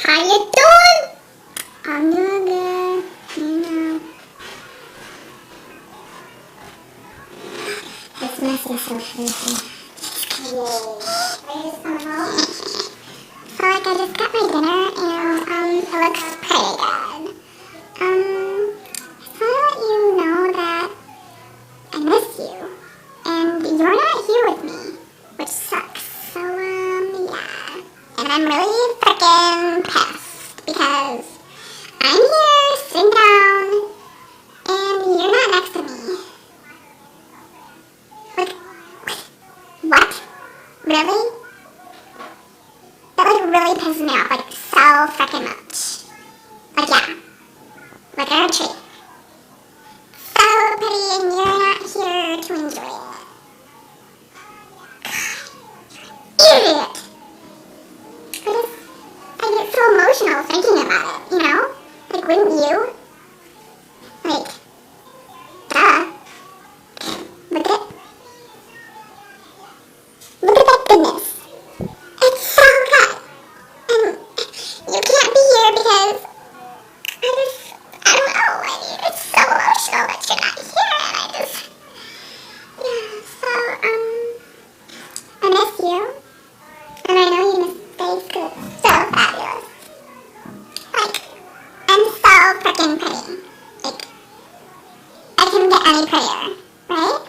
How you doing? I'm doing good. You know. This mess is so freaky. Yay. Ready to come home? So like I just got my dinner and it looks pretty good. So I want you to know that I miss you. And you're not here with me, which sucks. So yeah. And I'm really freaking pissed because I'm here sitting down and you're not next to me. Like, what? Really? That like really pisses me off, like so freaking much. Like yeah. Like I treat. So pretty and you're not here to enjoy it. Idiot! I get so emotional thinking about it, you know? Like, wouldn't you? Like, duh. Look at that goodness. It's so good. And you can't be here because I don't know. I mean, it's so emotional that you're not here, and I miss you. And I know you miss Space because it's so fabulous. Like, I'm so freaking pretty. Like, I couldn't get any prettier, right?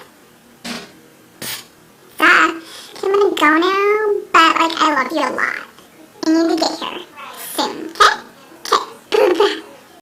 So, I'm gonna go now, but like, I love you a lot. You need to get